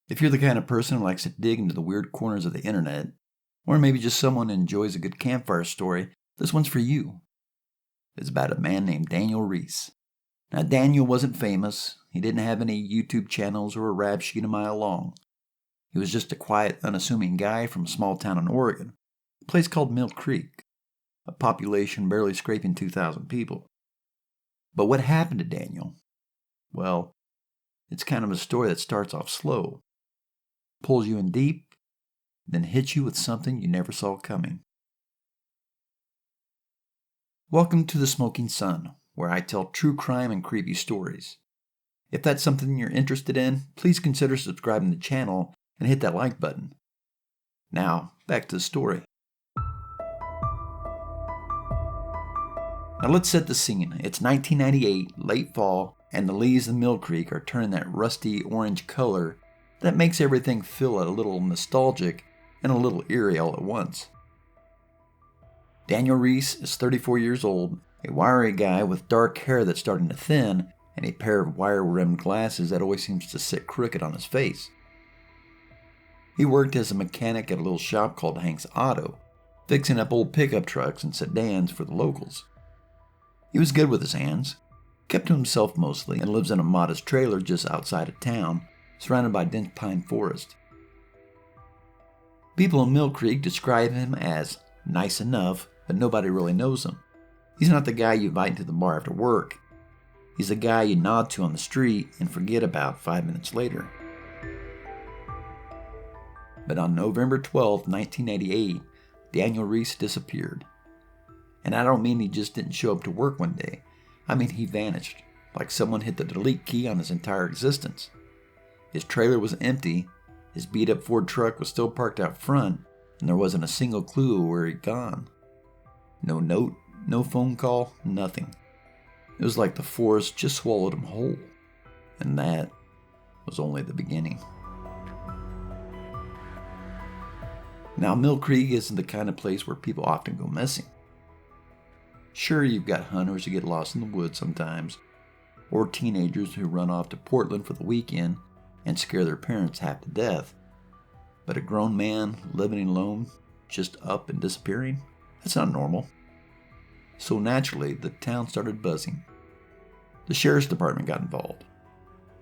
If you're the kind of person who likes to dig into the weird corners of the internet, or maybe just someone who enjoys a good campfire story, this one's for you. It's about a man named Daniel Reese. Now, Daniel wasn't famous. He didn't have any YouTube channels or a rap sheet a mile long. He was just a quiet, unassuming guy from a small town in Oregon, a place called Mill Creek, a population barely scraping 2,000 people. But what happened to Daniel? Well, it's kind of a story that starts off slow, pulls you in deep, then hits you with something you never saw coming. Welcome to The Smoking Sun, where I tell true crime and creepy stories. If that's something you're interested in, please consider subscribing to the channel and hit that like button. Now, back to the story. Now let's set the scene. It's 1998, late fall, and the leaves of Mill Creek are turning that rusty orange color that makes everything feel a little nostalgic and a little eerie all at once. Daniel Reese is 34 years old, a wiry guy with dark hair that's starting to thin, and a pair of wire-rimmed glasses that always seems to sit crooked on his face. He worked as a mechanic at a little shop called Hank's Auto, fixing up old pickup trucks and sedans for the locals. He was good with his hands, kept to himself mostly, and lives in a modest trailer just outside of town, surrounded by dense pine forest. People in Mill Creek describe him as nice enough, but nobody really knows him. He's not the guy you invite to the bar after work. He's the guy you nod to on the street and forget about 5 minutes later. But on November 12, 1988, Daniel Reese disappeared. And I don't mean he just didn't show up to work one day. I mean he vanished, like someone hit the delete key on his entire existence. His trailer was empty, his beat-up Ford truck was still parked out front, and there wasn't a single clue where he'd gone. No note, no phone call, nothing. It was like the forest just swallowed him whole. And that was only the beginning. Now, Mill Creek isn't the kind of place where people often go missing. Sure, you've got hunters who get lost in the woods sometimes, or teenagers who run off to Portland for the weekend and scare their parents half to death. But a grown man living alone, just up and disappearing, that's not normal. So naturally, the town started buzzing. The sheriff's department got involved.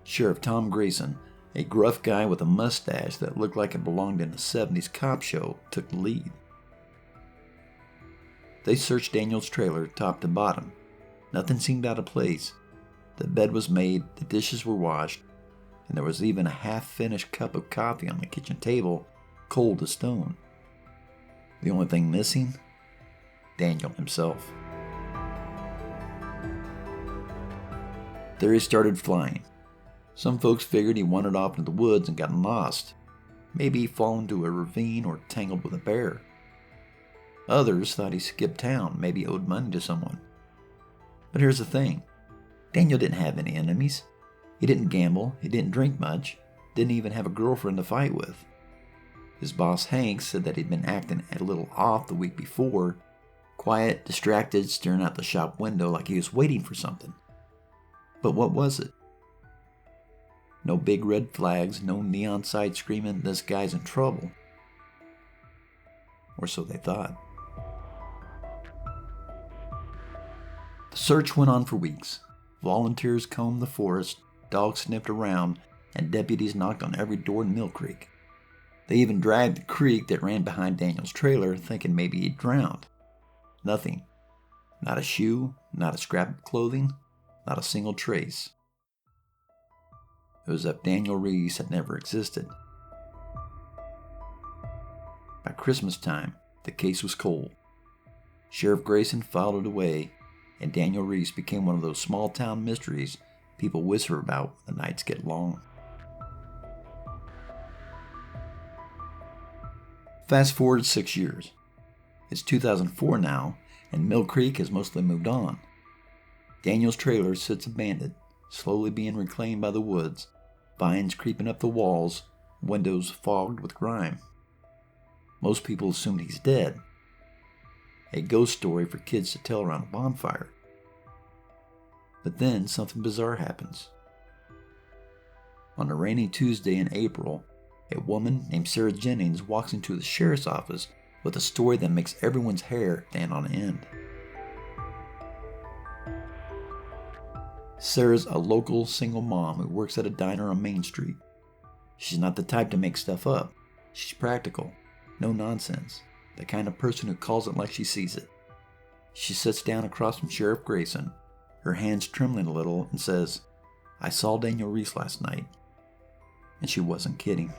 Sheriff Tom Grayson, a gruff guy with a mustache that looked like it belonged in a 70s cop show, took the lead. They searched Daniel's trailer top to bottom. Nothing seemed out of place. The bed was made, the dishes were washed, and there was even a half-finished cup of coffee on the kitchen table, cold as stone. The only thing missing? Daniel himself. Theories started flying. Some folks figured he wandered off into the woods and gotten lost. Maybe he fell into a ravine or tangled with a bear. Others thought he skipped town, maybe owed money to someone. But here's the thing. Daniel didn't have any enemies. He didn't gamble, he didn't drink much, didn't even have a girlfriend to fight with. His boss Hank said that he'd been acting a little off the week before, quiet, distracted, staring out the shop window like he was waiting for something. But what was it? No big red flags, no neon signs screaming, "This guy's in trouble." Or so they thought. The search went on for weeks. Volunteers combed the forest, dogs sniffed around, and deputies knocked on every door in Mill Creek. They even dragged the creek that ran behind Daniel's trailer, thinking maybe he'd drowned. Nothing. Not a shoe, not a scrap of clothing, not a single trace. It was as if Daniel Reese had never existed. By Christmas time, the case was cold. Sheriff Grayson filed it away, and Daniel Reese became one of those small-town mysteries people whisper about when the nights get long. Fast forward 6 years. It's 2004 now, and Mill Creek has mostly moved on. Daniel's trailer sits abandoned, slowly being reclaimed by the woods, vines creeping up the walls, windows fogged with grime. Most people assumed he's dead. A ghost story for kids to tell around a bonfire. But then something bizarre happens. On a rainy Tuesday in April, A woman named Sarah Jennings walks into the sheriff's office with a story that makes everyone's hair stand on end. Sarah's a local single mom who works at a diner on Main Street. She's not the type to make stuff up. She's practical, no nonsense, the kind of person who calls it like she sees it. She sits down across from Sheriff Grayson, her hands trembling a little, and says, "I saw Daniel Reese last night." And she wasn't kidding.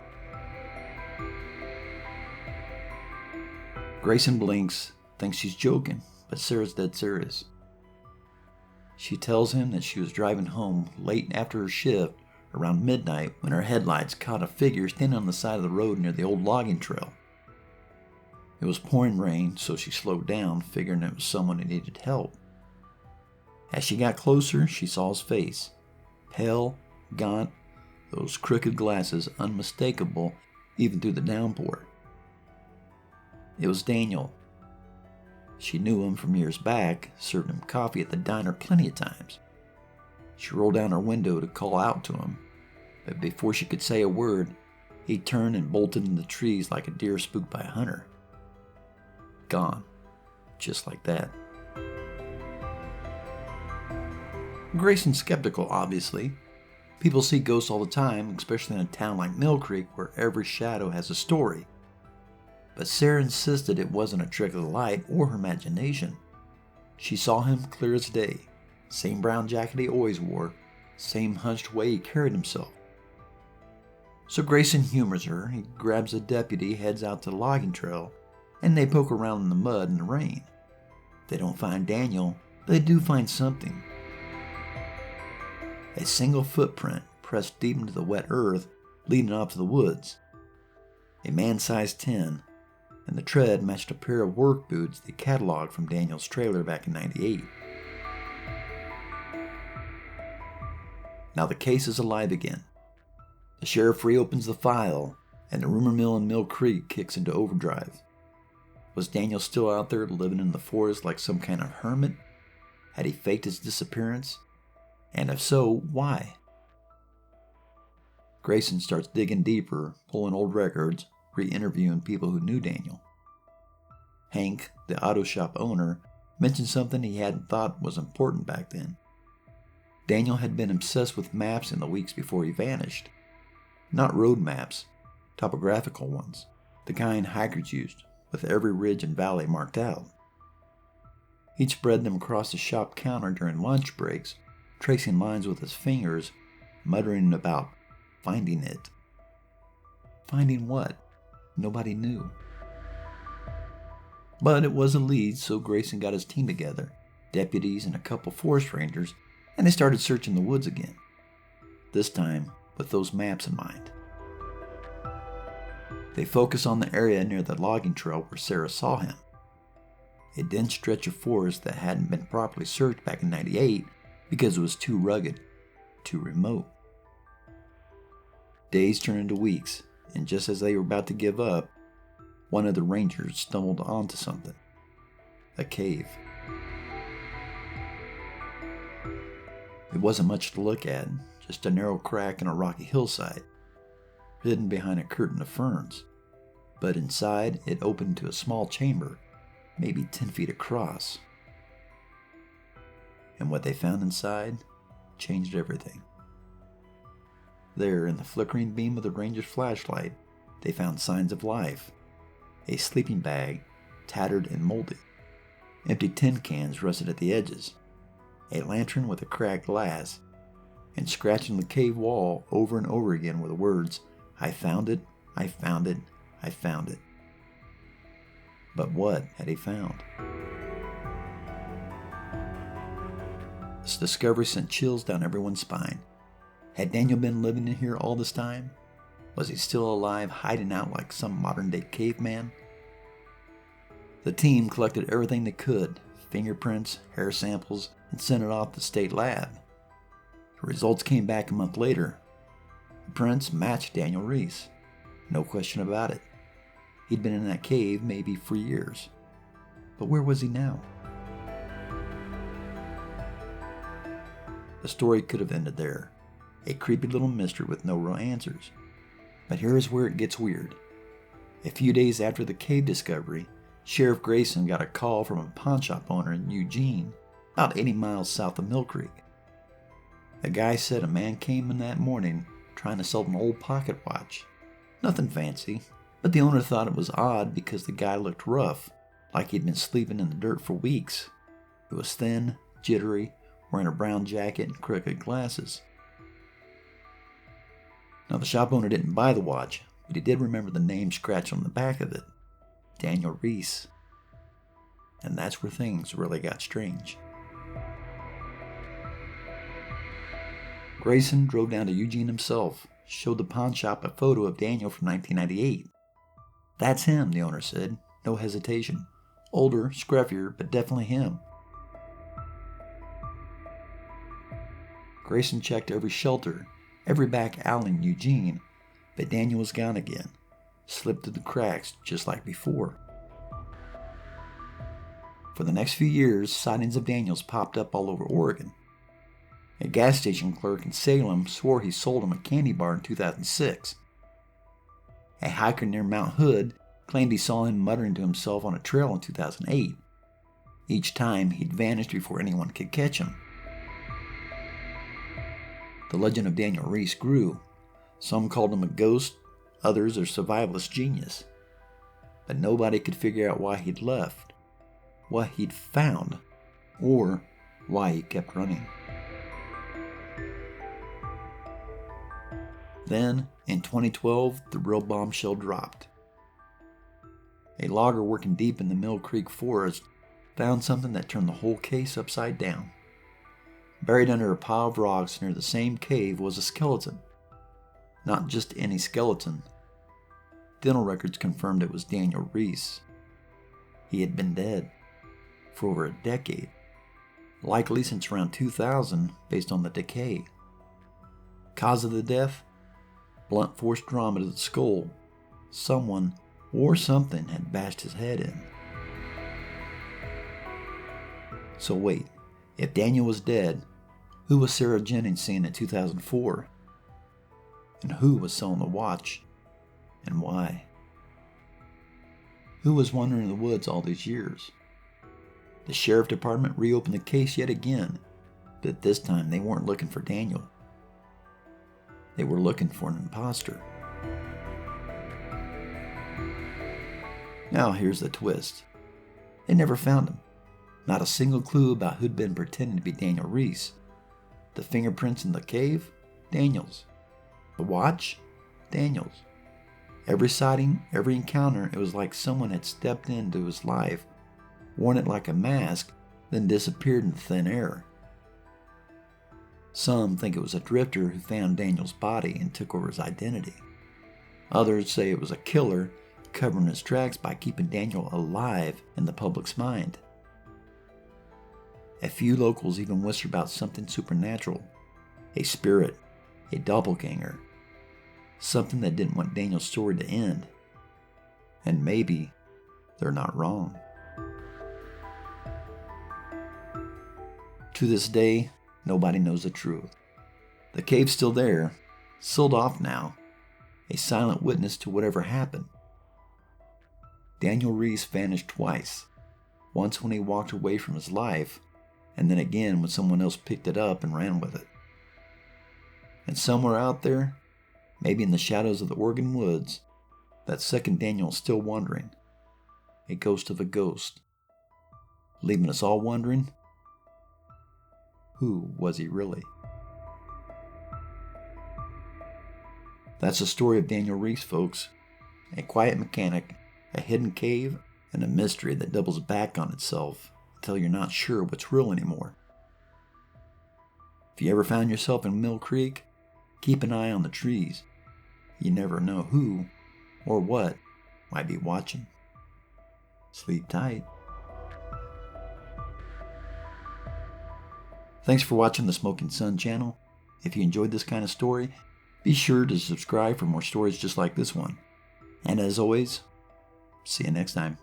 Grayson blinks, thinks she's joking, but Sarah's dead serious. She tells him that she was driving home late after her shift around midnight when her headlights caught a figure standing on the side of the road near the old logging trail. It was pouring rain, so she slowed down, figuring it was someone who needed help. As she got closer, she saw his face. Pale, gaunt, those crooked glasses unmistakable even through the downpour. It was Daniel. She knew him from years back, served him coffee at the diner plenty of times. She rolled down her window to call out to him, but before she could say a word, he turned and bolted into the trees like a deer spooked by a hunter. Gone. Just like that. Grayson's skeptical, obviously. People see ghosts all the time, especially in a town like Mill Creek where every shadow has a story. But Sarah insisted it wasn't a trick of the light or her imagination. She saw him clear as day. Same brown jacket he always wore, same hunched way he carried himself. So Grayson humors her. He grabs a deputy, heads out to the logging trail, and they poke around in the mud and the rain. They don't find Daniel, but they do find something. A single footprint pressed deep into the wet earth, leading off to the woods. A man-sized 10, and the tread matched a pair of work boots they cataloged from Daniel's trailer back in '98. Now the case is alive again. The sheriff reopens the file, and the rumor mill in Mill Creek kicks into overdrive. Was Daniel still out there living in the forest like some kind of hermit? Had he faked his disappearance? And if so, why? Grayson starts digging deeper, pulling old records, re-interviewing people who knew Daniel. Hank, the auto shop owner, mentioned something he hadn't thought was important back then. Daniel had been obsessed with maps in the weeks before he vanished. Not road maps, topographical ones, the kind hikers used, with every ridge and valley marked out. He'd spread them across the shop counter during lunch breaks, tracing lines with his fingers, muttering about finding it. Finding what? Nobody knew. But it was a lead, so Grayson got his team together, deputies and a couple forest rangers, and they started searching the woods again. This time, with those maps in mind. They focus on the area near the logging trail where Sarah saw him. A dense stretch of forest that hadn't been properly searched back in '98 because it was too rugged, too remote. Days turned into weeks, and just as they were about to give up, one of the rangers stumbled onto something. A cave. It wasn't much to look at, just a narrow crack in a rocky hillside, hidden behind a curtain of ferns. But inside, it opened to a small chamber, maybe 10 feet across. And what they found inside changed everything. There, in the flickering beam of the ranger's flashlight, they found signs of life. A sleeping bag, tattered and moldy. Empty tin cans rusted at the edges. A lantern with a cracked glass. And scratching the cave wall over and over again were the words, "I found it, I found it, I found it." But what had he found? This discovery sent chills down everyone's spine. Had Daniel been living in here all this time? Was he still alive, hiding out like some modern-day caveman? The team collected everything they could, fingerprints, hair samples, and sent it off to the state lab. The results came back a month later. The prints matched Daniel Reese. No question about it. He'd been in that cave maybe for years. But where was he now? The story could have ended there. A creepy little mystery with no real answers. But here's where it gets weird. A few days after the cave discovery, Sheriff Grayson got a call from a pawn shop owner in Eugene, about 80 miles south of Mill Creek. The guy said a man came in that morning trying to sell an old pocket watch. Nothing fancy, but the owner thought it was odd because the guy looked rough, like he'd been sleeping in the dirt for weeks. He was thin, jittery, wearing a brown jacket and crooked glasses. Now, the shop owner didn't buy the watch, but he did remember the name scratched on the back of it, Daniel Reese. And that's where things really got strange. Grayson drove down to Eugene himself, showed the pawn shop a photo of Daniel from 1998. That's him, the owner said, no hesitation. Older, scruffier, but definitely him. Grayson checked every shelter, every back alley in Eugene, but Daniel was gone again, slipped through the cracks just like before. For the next few years, sightings of Daniels popped up all over Oregon. A gas station clerk in Salem swore he sold him a candy bar in 2006. A hiker near Mount Hood claimed he saw him muttering to himself on a trail in 2008. Each time, he'd vanished before anyone could catch him. The legend of Daniel Reese grew. Some called him a ghost, others a survivalist genius. But nobody could figure out why he'd left, what he'd found, or why he kept running. Then, in 2012, the real bombshell dropped. A logger working deep in the Mill Creek forest found something that turned the whole case upside down. Buried under a pile of rocks near the same cave was a skeleton. Not just any skeleton. Dental records confirmed it was Daniel Reese. He had been dead for over a decade, likely since around 2000 based on the decay. Cause of the death? Blunt force trauma to the skull. Someone or something had bashed his head in. So wait, if Daniel was dead, who was Sarah Jennings seeing in 2004? And who was selling the watch? And why? Who was wandering in the woods all these years? The sheriff department reopened the case yet again, but this time they weren't looking for Daniel. They were looking for an imposter. Now here's the twist. They never found him. Not a single clue about who'd been pretending to be Daniel Reese. The fingerprints in the cave? Daniel's. The watch? Daniel's. Every sighting, every encounter, it was like someone had stepped into his life, worn it like a mask, then disappeared in thin air. Some think it was a drifter who found Daniel's body and took over his identity. Others say it was a killer covering his tracks by keeping Daniel alive in the public's mind. A few locals even whisper about something supernatural, a spirit, a doppelganger, something that didn't want Daniel's story to end. And maybe they're not wrong. To this day, nobody knows the truth. The cave's still there, sealed off now, a silent witness to whatever happened. Daniel Reese vanished twice, once when he walked away from his life, and then again when someone else picked it up and ran with it. And somewhere out there, maybe in the shadows of the Oregon woods, that second Daniel is still wandering, a ghost of a ghost, leaving us all wondering, who was he really? That's the story of Daniel Reese, folks. A quiet mechanic, a hidden cave, and a mystery that doubles back on itself until you're not sure what's real anymore. If you ever found yourself in Mill Creek, keep an eye on the trees. You never know who or what might be watching. Sleep tight. Thanks for watching the Smoking Sun channel. If you enjoyed this kind of story, be sure to subscribe for more stories just like this one. And as always, see you next time.